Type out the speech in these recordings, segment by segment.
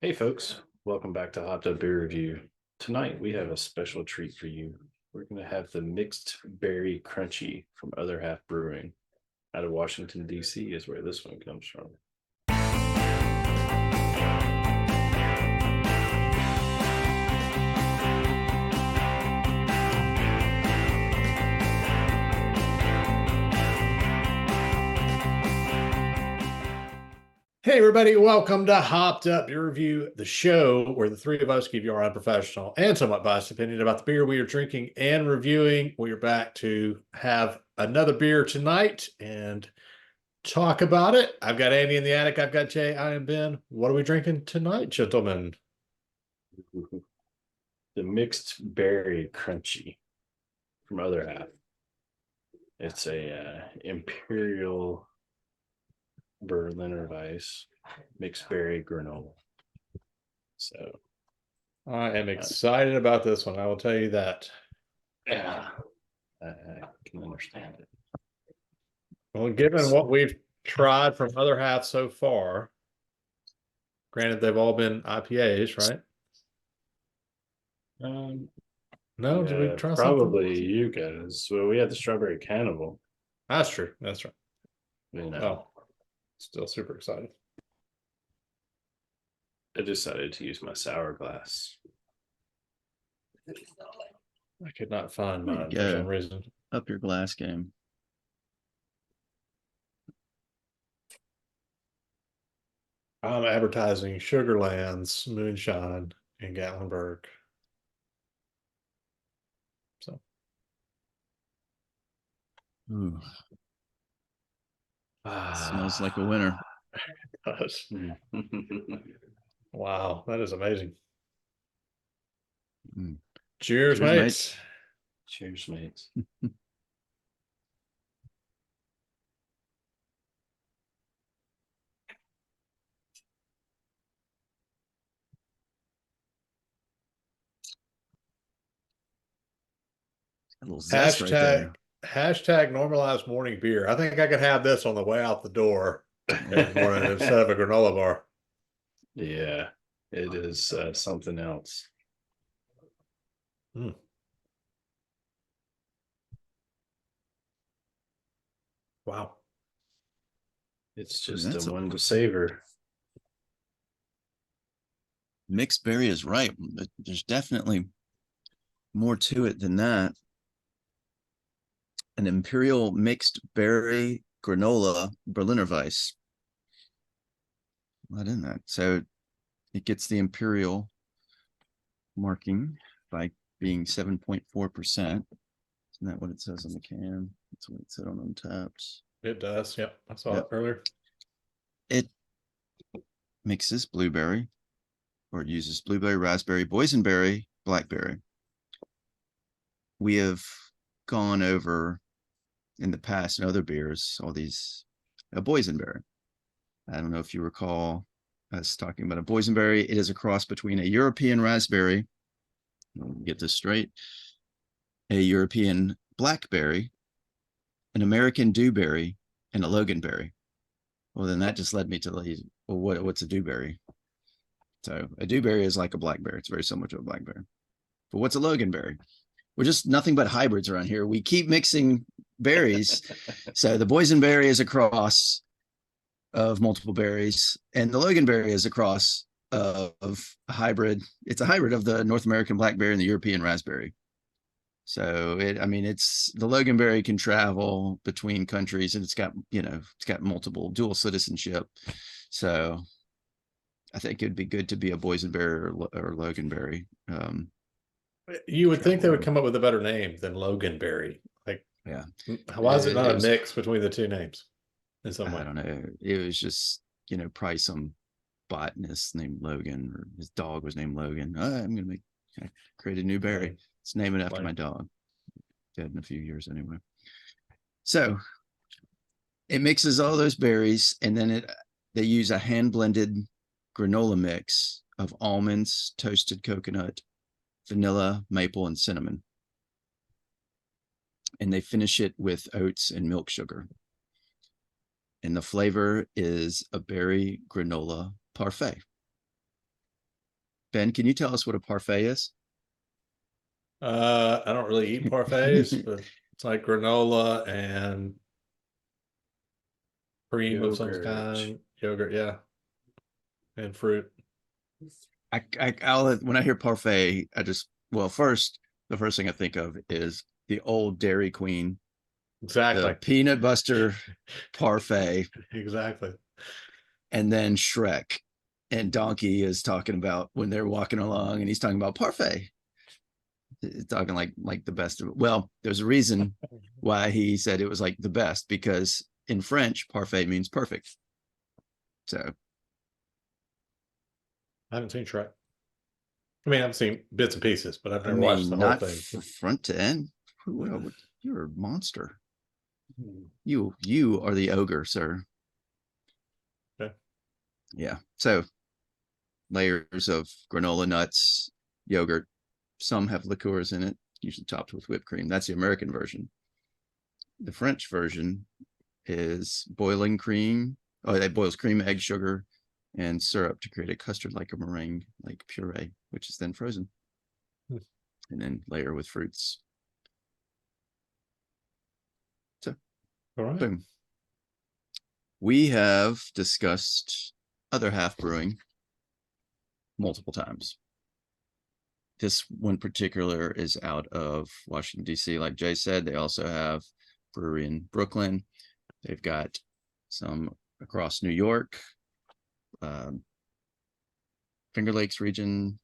Hey folks, welcome back to Hopped Up Beer Review. Tonight we have a special treat for you. We're going to have the mixed berry Crunchee from Other Half Brewing out of Washington, D.C. is where this one comes from. Hey everybody, welcome to Hopped Up Beer Review, the show where the three of us give you our unprofessional and somewhat biased opinion about the beer we are drinking and reviewing. We are back to have another beer tonight and talk about it. I've got Andy in the attic. I've got Jay. I am Ben. What are we drinking tonight, gentlemen? The mixed berry Crunchee from Other Half. It's a Imperial Berliner Weiss mixed berry granola. So I am excited about this one. I will tell you that. Yeah, I can understand it. Well, given what we've tried from Other Half so far, granted they've all been IPAs, right? No, did we try probably something? you guys. Well, we had the strawberry cannibal. That's true. That's right. You know, Well, still super excited. I decided to use my sour glass. I could not find mine for Go. some reason. Up your glass game. I'm advertising Sugarlands, Moonshine, and Gatlinburg. So Ooh. Smells like a winner. Wow, that is amazing. Mm. Cheers, Cheers, mates. Cheers, mates. A little zest right there. Hashtag normalized morning beer. I think I could have this on the way out the door every morning instead of a granola bar. Yeah, it is something else. Wow. It's just a one to savor. Mixed berry is right. But there's definitely more to it than that. An Imperial mixed berry granola Berliner Weiss. Not in that. So it gets the Imperial marking by being 7.4%. Isn't that what it says on the can? That's what it said on Untapped. It does. Yep. I saw it earlier. It mixes blueberry, or it uses blueberry, raspberry, boysenberry, blackberry. We have gone over in the past in other beers all these boysenberry. I don't know if you recall us talking about a boysenberry. It is a cross between a European raspberry, I'll get this straight, a European blackberry, an American dewberry, and a loganberry. Well, then that just led me to, well, what's a dewberry? So a dewberry is like a blackberry. It's very similar to a blackberry. But what's a loganberry? We're just nothing but hybrids around here. We keep mixing berries. So the boysenberry is a cross of multiple berries, and the loganberry is a cross of a hybrid. It's a hybrid of the North American blackberry and the European raspberry. So it's the loganberry can travel between countries, and it's got multiple dual citizenship. So I think it'd be good to be a boysenberry or loganberry. You would think they would come up with a better name than loganberry. Like, yeah, why is it not a mix between the two names in some way? I don't know. It was just, probably some botanist named Logan, or his dog was named Logan. I'm gonna create a new berry. Let's name it after my dog. Dead in a few years anyway. So it mixes all those berries, and then they use a hand blended granola mix of almonds, toasted coconut, vanilla, maple, and cinnamon. And they finish it with oats and milk sugar. And the flavor is a berry granola parfait. Ben, can you tell us what a parfait is? I don't really eat parfaits, but it's like granola and cream of some Yogurt. kind, yogurt, yeah, and fruit. I'll when I hear parfait, the first thing I think of is the old Dairy Queen, Exactly. the peanut butter parfait, Exactly. and then Shrek. And Donkey is talking about when they're walking along and he's talking about parfait. He's talking like the best of it. Well, there's a reason why he said it was like the best, because in French, parfait means perfect. So I haven't seen Shrek. I mean, I've seen bits and pieces, but I've I never watched the mean, whole not thing. front to end. Well, you're a monster. You are the ogre, sir. Okay. Yeah. So layers of granola nuts, yogurt. Some have liqueurs in it, usually topped with whipped cream. That's the American version. The French version is boiling cream. Oh, that boils cream, egg, sugar, and syrup to create a custard like a meringue, like puree, which is then frozen. And then layer with fruits. So, All right. boom. We have discussed other half brewing multiple times. This one particular is out of Washington, D.C. Like Jay said, they also have brewery in Brooklyn. They've got some across New York, Finger Lakes region.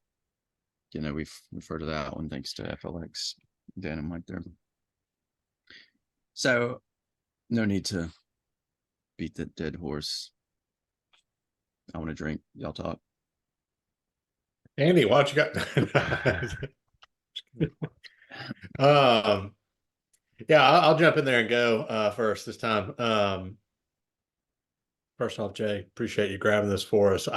You know, we've heard of that one thanks to FLX, Dan and Mike there. So no need to beat the dead horse. I want to drink. Y'all talk. Andy, why don't you got yeah, I'll jump in there and go first this time. First off, Jay, appreciate you grabbing this for us.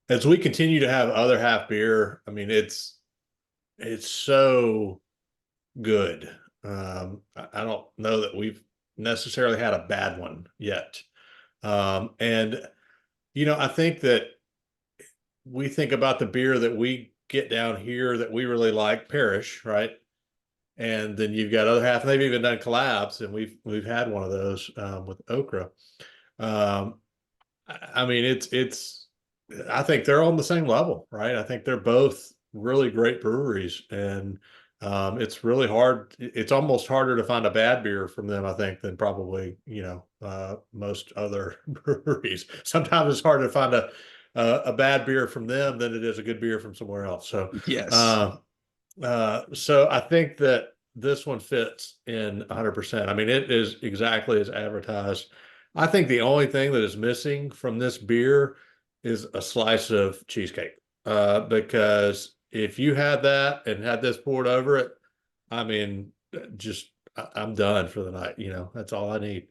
As we continue to have other half beer, I mean, it's so good. I don't know that we've necessarily had a bad one yet. And I think that we think about the beer that we get down here that we really like, Parish, right? And then you've got other half, and they've even done collabs, and we've had one of those with Okra. I mean, it's I think they're on the same level, right? I think they're both really great breweries, and it's really hard. It's almost harder to find a bad beer from them, I think, than probably most other breweries. Sometimes it's harder to find a bad beer from them than it is a good beer from somewhere else. So Yes. so I think that this one fits in 100%. I mean, it is exactly as advertised. I think the only thing that is missing from this beer is a slice of cheesecake. Because if you had that and had this poured over it, I mean, I'm done for the night. That's all I need.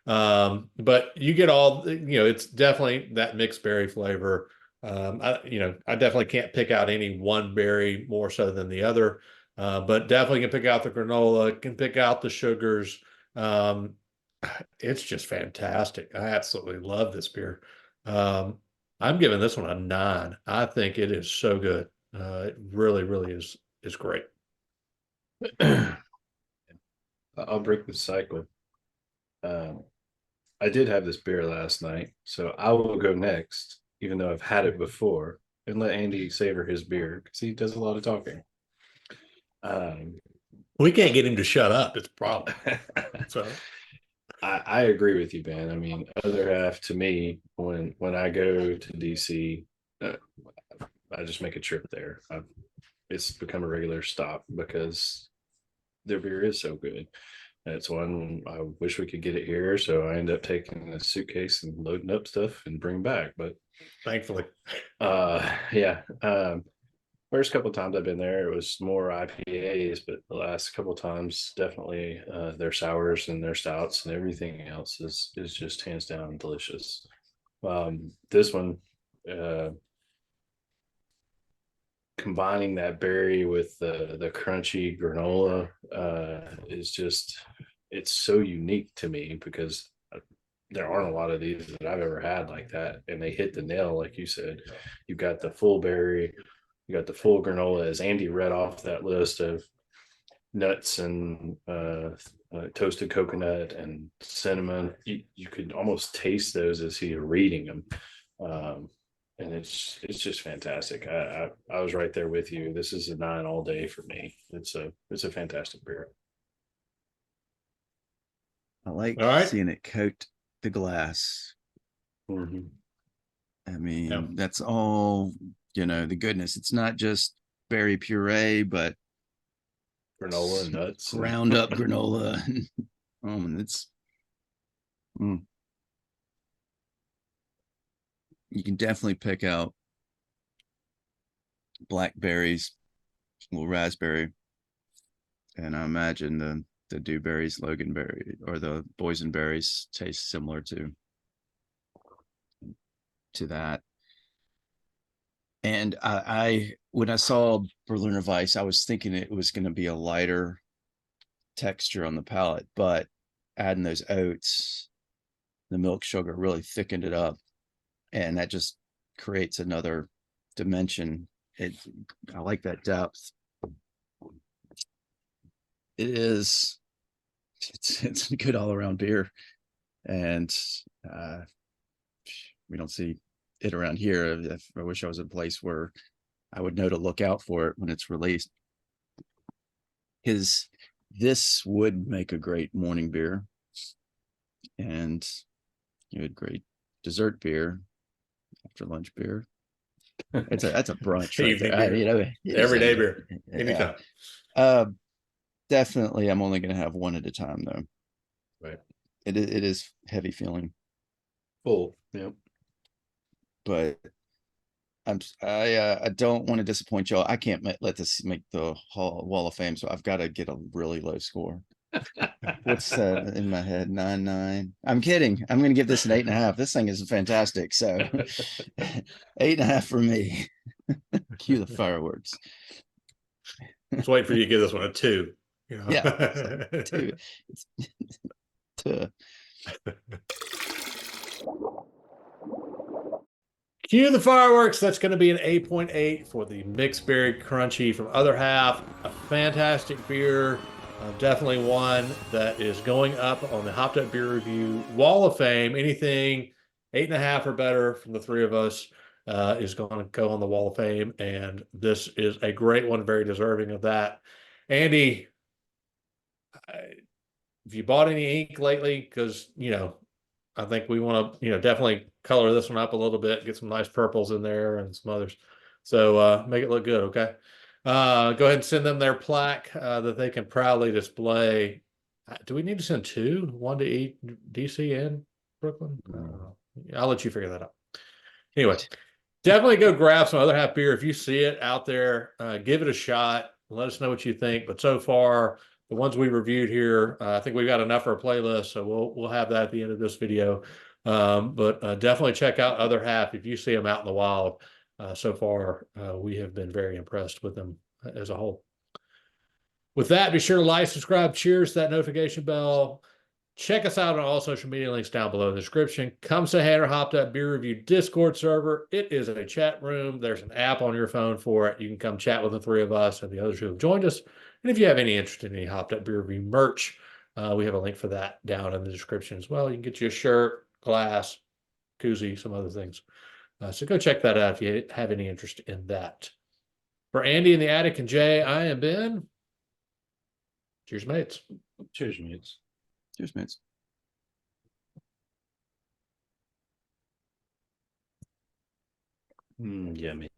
But you get all, it's definitely that mixed berry flavor. I definitely can't pick out any one berry more so than the other. But definitely can pick out the granola, can pick out the sugars. It's just fantastic. I absolutely love this beer. I'm giving this one a 9. I think it is so good. It really, really is great. I'll break the cycle. I did have this beer last night, so I will go next, even though I've had it before, and let Andy savor his beer because he does a lot of talking. We can't get him to shut up. It's a problem. So I agree with you, Ben. I mean, other half to me, when I go to DC, I just make a trip there. It's become a regular stop because their beer is so good. That's one I wish we could get it here. So I end up taking a suitcase and loading up stuff and bring back. But thankfully, yeah. First couple of times I've been there, it was more IPAs, but the last couple of times, definitely their sours and their stouts and everything else is just hands down delicious. This one, combining that berry with the crunchy granola is just, it's so unique to me because there aren't a lot of these that I've ever had like that, and they hit the nail, like you said. You've got the full berry, you got the full granola, as Andy read off that list of nuts and toasted coconut and cinnamon. You could almost taste those as he was reading them. And it's just fantastic. I was right there with you. This is a 9 all day for me. It's a fantastic beer. I like All right. seeing it coat the glass. Mhm. I mean, Yeah. that's all, the goodness. It's not just berry puree, but Granola and nuts. ground up granola. And it's, you can definitely pick out blackberries, a little raspberry, and I imagine the dewberries, loganberry, or the boysenberries taste similar to that. And I when I saw Berliner Weiss, I was thinking it was going to be a lighter texture on the palate, but adding those oats, the milk sugar really thickened it up, and that just creates another dimension. I like that depth. It's a good all-around beer, and we don't see it around here. I wish I was in a place where I would know to look out for it when it's released. This would make a great morning beer, and you had great dessert beer, after lunch beer. That's a brunch right Evening there. beer. Everyday beer. Anytime. Definitely, I'm only going to have one at a time though. Right. It is heavy feeling, Full. Yep. but I don't want to disappoint y'all. I can't let this make the Wall of Fame, so I've got to get a really low score. What's in my head? 9.9. I'm kidding. I'm going to give this an 8.5. This thing is fantastic. So 8.5 for me. Cue the fireworks. Just wait for you to give this one a 2. Yeah, 2. Cue the fireworks. That's going to be an 8.8 for the mixed berry crunchy from Other Half. A fantastic beer. Definitely one that is going up on the Hopped Up Beer Review Wall of Fame. Anything 8.5 or better from the three of us is going to go on the Wall of Fame. And this is a great one, very deserving of that. Andy, have you bought any ink lately? Because, I think we want to, definitely color this one up a little bit, get some nice purples in there and some others. So make it look good, okay? Go ahead and send them their plaque that they can proudly display. Do we need to send 2? One to each DC and Brooklyn? I don't know. I'll let you figure that out. Anyway, definitely go grab some Other Half beer. If you see it out there, give it a shot. Let us know what you think. But so far, the ones we reviewed here, I think we've got enough for a playlist, so we'll have that at the end of this video. But definitely check out Other Half if you see them out in the wild. So far, we have been very impressed with them as a whole. With that, be sure to like, subscribe, cheers to that notification bell. Check us out on all social media links down below in the description. Come say hey to Hopped Up Beer Review Discord server. It is a chat room. There's an app on your phone for it. You can come chat with the three of us and the others who have joined us. And if you have any interest in any Hopped Up Beer Review merch, we have a link for that down in the description as well. You can get you a shirt, glass, koozie, some other things. So go check that out if you have any interest in that. For Andy in the attic and Jay, I am Ben. Cheers, mates. Cheers, mates. Cheers, mates. Yummy.